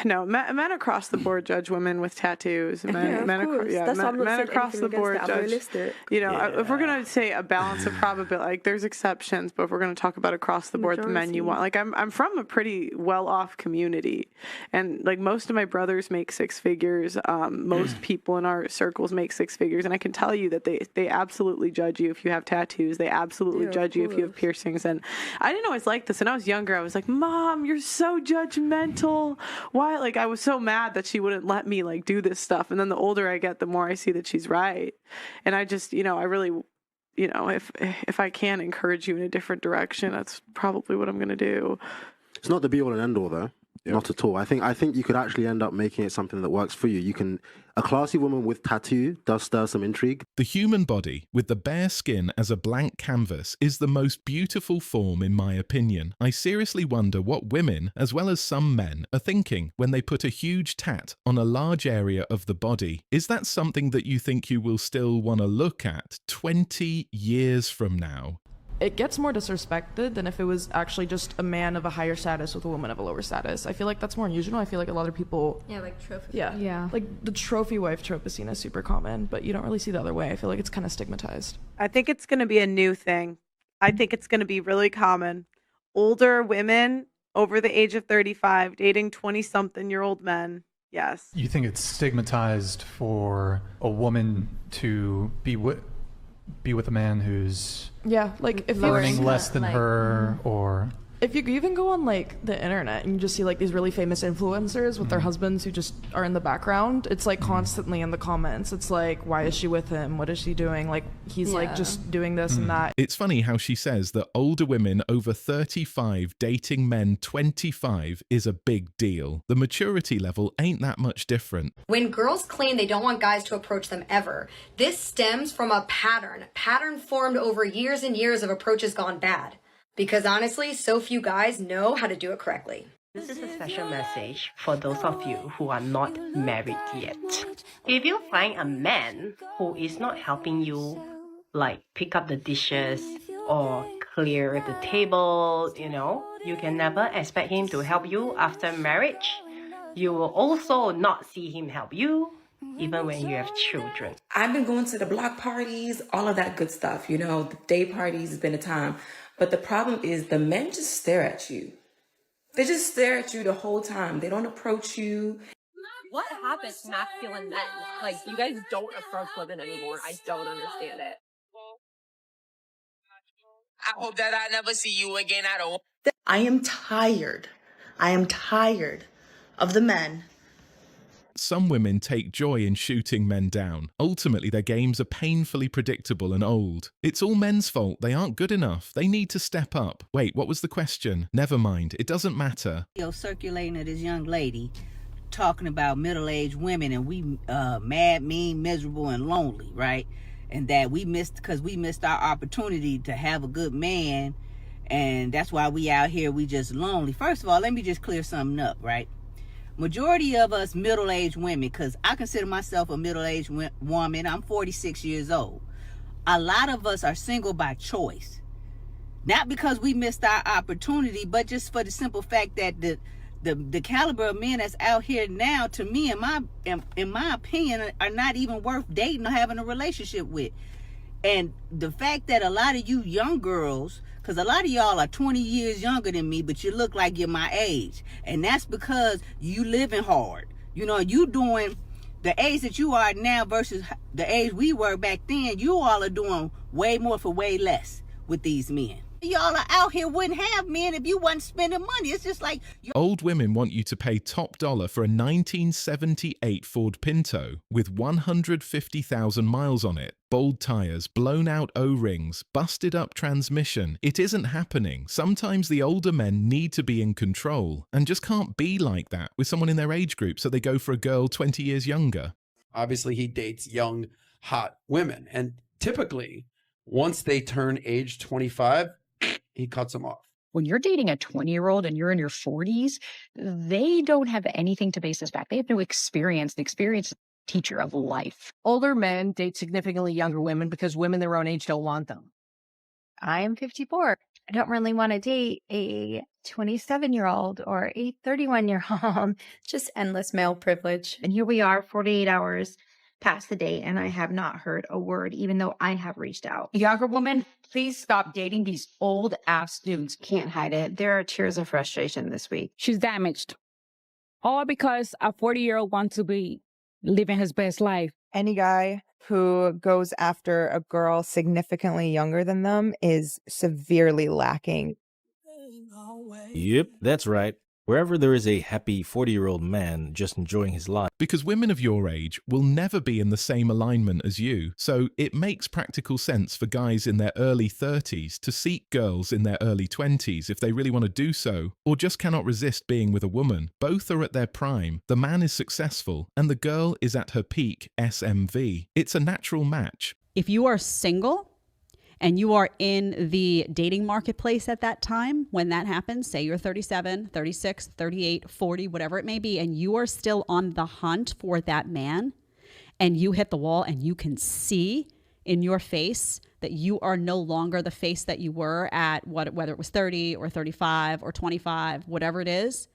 No, men across the board judge women with tattoos. Men across the board judge. You know, if we're gonna say a balance of probability, like there's exceptions, but if we're gonna talk about across the board, the men you want. Like I'm from a pretty well-off community, and like most of my brothers make six figures. Most people in our circles make six figures, and I can tell you that they absolutely judge you if you have tattoos. They absolutely judge you if you have piercings. And I didn't always like this. When I was younger, I was like, Mom, you're so judgmental. Why? Like, I was so mad that she wouldn't let me like do this stuff. And then the older I get, the more I see that she's right. And I just, you know, I really, you know, if I can encourage you in a different direction, that's probably what I'm going to do. It's not the be all and end all though. Yep. Not at all. I think you could actually end up making it something that works for you. A classy woman with tattoo does stir some intrigue. The human body, with the bare skin as a blank canvas, is the most beautiful form in my opinion. I seriously wonder what women, as well as some men, are thinking when they put a huge tat on a large area of the body. Is that something that you think you will still want to look at 20 years from now? It gets more disrespected than if it was actually just a man of a higher status with a woman of a lower status. I feel like that's more unusual. I feel like a lot of people... Yeah, like trophy. Yeah. Like the trophy wife trope is seen as super common, but you don't really see the other way. I feel like it's kind of stigmatized. I think it's going to be a new thing. I think it's going to be really common. Older women over the age of 35 dating 20-something-year-old men. Yes. You think it's stigmatized for a woman to be with a man who's like if earning less than her, or if you even go on like the internet and you just see like these really famous influencers with their husbands who just are in the background, it's like constantly in the comments, it's like, why is she with him, what is she doing, like he's like just doing this and that. It's funny how she says that older women over 35 dating men 25 is a big deal. The maturity level ain't that much different. When girls claim they don't want guys to approach them ever, this stems from a pattern formed over years and years of approaches gone bad. Because honestly, so few guys know how to do it correctly. This is a special message for those of you who are not married yet. If you find a man who is not helping you, like pick up the dishes or clear the table, you know, you can never expect him to help you after marriage. You will also not see him help you, even when you have children. I've been going to the block parties, all of that good stuff, you know, the day parties has been a time. But the problem is the men just stare at you. They just stare at you the whole time. They don't approach you. What happens to masculine men? Like, you guys don't approach women anymore. I don't understand it. I hope that I never see you again. I am tired. I am tired of the men. Some women take joy in shooting men down. Ultimately, their games are painfully predictable and old. It's all men's fault. They aren't good enough. They need to step up. Wait, what was the question? Never mind. It doesn't matter. Circulating of this young lady talking about middle-aged women and we mad, mean, miserable, and lonely, right? And that we missed our opportunity to have a good man, and that's why we out here, we just lonely. First of all, let me just clear something up, right? Majority of us middle-aged women, because I consider myself a middle-aged woman, I'm 46 years old. A lot of us are single by choice. Not because we missed our opportunity, but just for the simple fact that the caliber of men that's out here now, to me, in my opinion, are not even worth dating or having a relationship with. And the fact that a lot of you young girls, because a lot of y'all are 20 years younger than me, but you look like you're my age. And that's because you living hard. You know, you doing the age that you are now versus the age we were back then. You all are doing way more for way less with these men. Y'all are out here wouldn't have men if you wasn't spending money. It's just like... Old women want you to pay top dollar for a 1978 Ford Pinto with 150,000 miles on it. Bald tires, blown out O-rings, busted up transmission. It isn't happening. Sometimes the older men need to be in control and just can't be like that with someone in their age group, so they go for a girl 20 years younger. Obviously, he dates young, hot women. And typically, once they turn age 25, he cuts them off. When you're dating a 20-year-old and you're in your 40s, they don't have anything to base this back. They have no experience. The experience is a teacher of life. Older men date significantly younger women because women their own age don't want them. I am 54. I don't really want to date a 27-year-old or a 31-year-old. Just endless male privilege. And here we are 48 hours past the date, and I have not heard a word, even though I have reached out. Younger woman, please stop dating these old ass dudes. Can't hide it. There are tears of frustration this week. She's damaged. All because a 40-year-old wants to be living his best life. Any guy who goes after a girl significantly younger than them is severely lacking. Yep, that's right. Wherever there is a happy 40-year-old man just enjoying his life. Because women of your age will never be in the same alignment as you, so it makes practical sense for guys in their early 30s to seek girls in their early 20s if they really want to do so, or just cannot resist being with a woman. Both are at their prime, the man is successful, and the girl is at her peak SMV. It's a natural match. If you are single, and you are in the dating marketplace at that time, when that happens, say you're 37, 36, 38, 40, whatever it may be, and you are still on the hunt for that man, and you hit the wall and you can see in your face that you are no longer the face that you were at whether it was 30 or 35 or 25, whatever it is,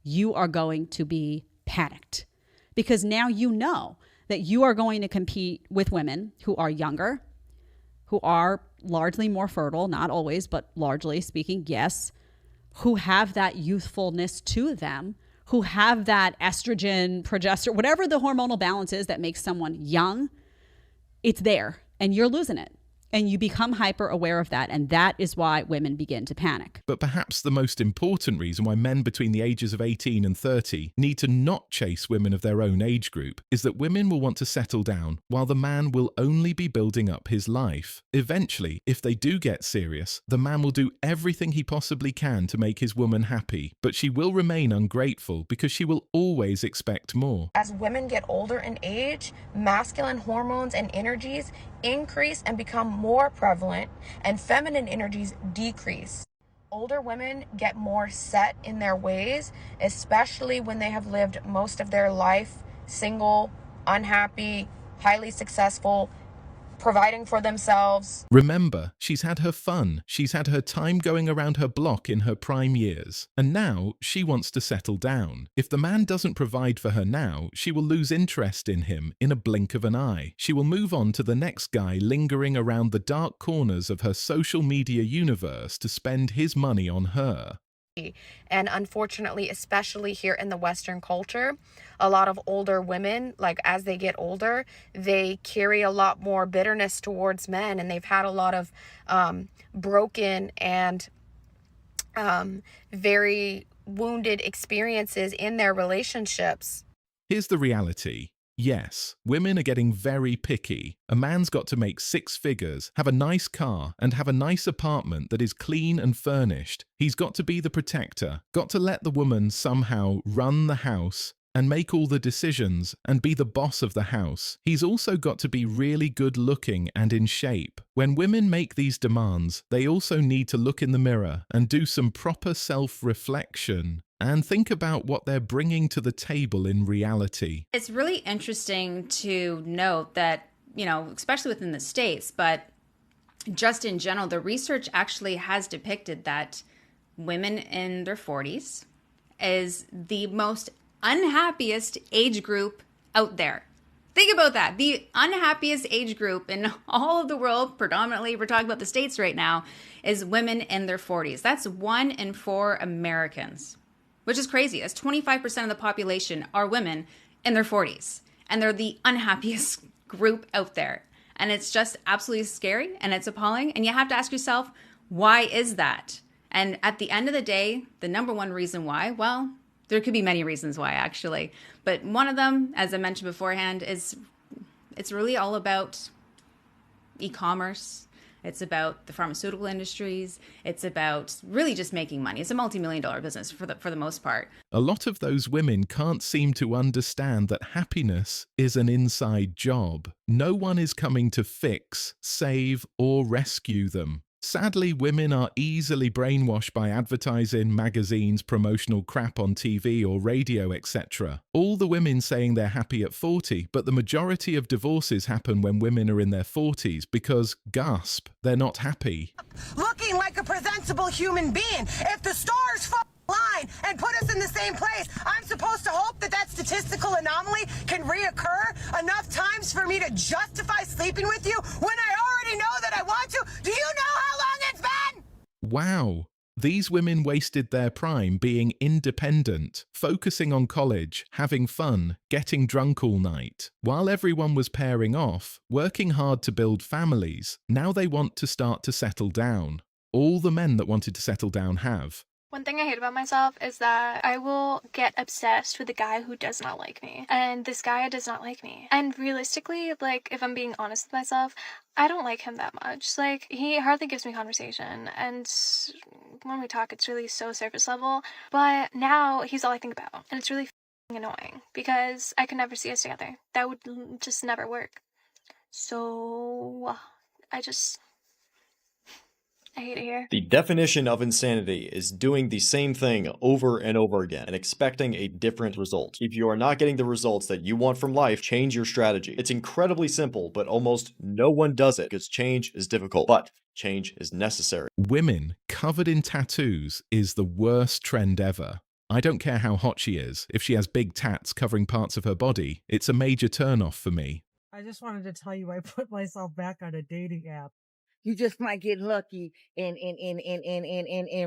you are going to be panicked. Because now you know that you are going to compete with women who are younger, who are largely more fertile, not always, but largely speaking, yes, who have that youthfulness to them, who have that estrogen, progesterone, whatever the hormonal balance is that makes someone young, it's there and you're losing it. And you become hyper aware of that. And that is why women begin to panic. But perhaps the most important reason why men between the ages of 18 and 30 need to not chase women of their own age group is that women will want to settle down while the man will only be building up his life. Eventually, if they do get serious, the man will do everything he possibly can to make his woman happy, but she will remain ungrateful because she will always expect more. As women get older in age, masculine hormones and energies increase and become more prevalent, and feminine energies decrease. Older women get more set in their ways, especially when they have lived most of their life single, unhappy, highly successful, providing for themselves. Remember, she's had her fun. She's had her time going around her block in her prime years. And now she wants to settle down. If the man doesn't provide for her now, she will lose interest in him in a blink of an eye. She will move on to the next guy lingering around the dark corners of her social media universe to spend his money on her. And unfortunately, especially here in the Western culture, a lot of older women, like as they get older, they carry a lot more bitterness towards men, and they've had a lot of broken and very wounded experiences in their relationships. Here's the reality. Yes, women are getting very picky. A man's got to make 6 figures, have a nice car, and have a nice apartment that is clean and furnished. He's got to be the protector, got to let the woman somehow run the house and make all the decisions and be the boss of the house. He's also got to be really good looking and in shape. When women make these demands, they also need to look in the mirror and do some proper self-reflection and think about what they're bringing to the table in reality. It's really interesting to note that, you know, especially within the States, but just in general, the research actually has depicted that women in their 40s is the most unhappiest age group out there. Think about that. The unhappiest age group in all of the world, predominantly, we're talking about the States right now, is women in their 40s. That's 1 in 4 Americans, which is crazy. That's 25% of the population are women in their 40s. And they're the unhappiest group out there. And it's just absolutely scary and it's appalling. And you have to ask yourself, why is that? And at the end of the day, the number one reason why, well, there could be many reasons why, actually. But one of them, as I mentioned beforehand, is it's really all about e-commerce. It's about the pharmaceutical industries. It's about really just making money. It's a multi-million-dollar business for the most part. A lot of those women can't seem to understand that happiness is an inside job. No one is coming to fix, save, or rescue them. Sadly, women are easily brainwashed by advertising, magazines, promotional crap on TV or radio, etc. All the women saying they're happy at 40, but the majority of divorces happen when women are in their 40s because, gasp, they're not happy. Looky acting like a presentable human being. If the stars line and put us in the same place, I'm supposed to hope that that statistical anomaly can reoccur enough times for me to justify sleeping with you when I already know that I want to? Do you know how long it's been? Wow. These women wasted their prime being independent, focusing on college, having fun, getting drunk all night. While everyone was pairing off, working hard to build families, now they want to start to settle down. All the men that wanted to settle down have. One thing I hate about myself is that I will get obsessed with a guy who does not like me. And this guy does not like me. And realistically, like, if I'm being honest with myself, I don't like him that much. Like, he hardly gives me conversation. And when we talk, it's really so surface level. But now he's all I think about. And it's really annoying because I could never see us together. That would just never work. So I hate it here. The definition of insanity is doing the same thing over and over again and expecting a different result. If you are not getting the results that you want from life, change your strategy. It's incredibly simple, but almost no one does it because change is difficult, but change is necessary. Women covered in tattoos is the worst trend ever. I don't care how hot she is. If she has big tats covering parts of her body, it's a major turnoff for me. I just wanted to tell you I put myself back on a dating app. You just might get lucky and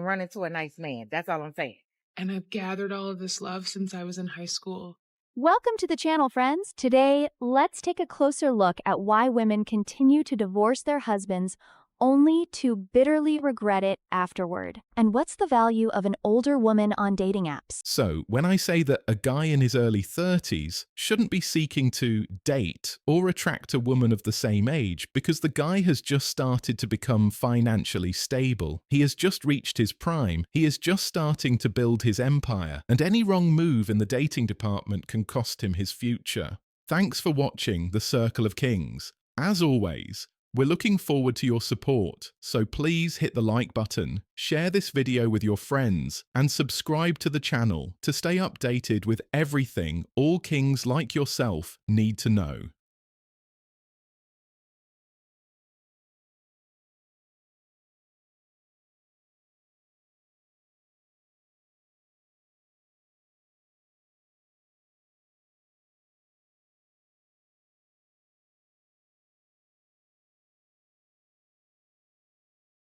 run into a nice man. That's all I'm saying. And I've gathered all of this love since I was in high school. Welcome to the channel, friends. Today, let's take a closer look at why women continue to divorce their husbands only to bitterly regret it afterward. And what's the value of an older woman on dating apps? So, when I say that a guy in his early 30s shouldn't be seeking to date or attract a woman of the same age because the guy has just started to become financially stable. He has just reached his prime. He is just starting to build his empire. And any wrong move in the dating department can cost him his future. Thanks for watching The Circle of Kings. As always, we're looking forward to your support, so please hit the like button, share this video with your friends, and subscribe to the channel to stay updated with everything all kings like yourself need to know.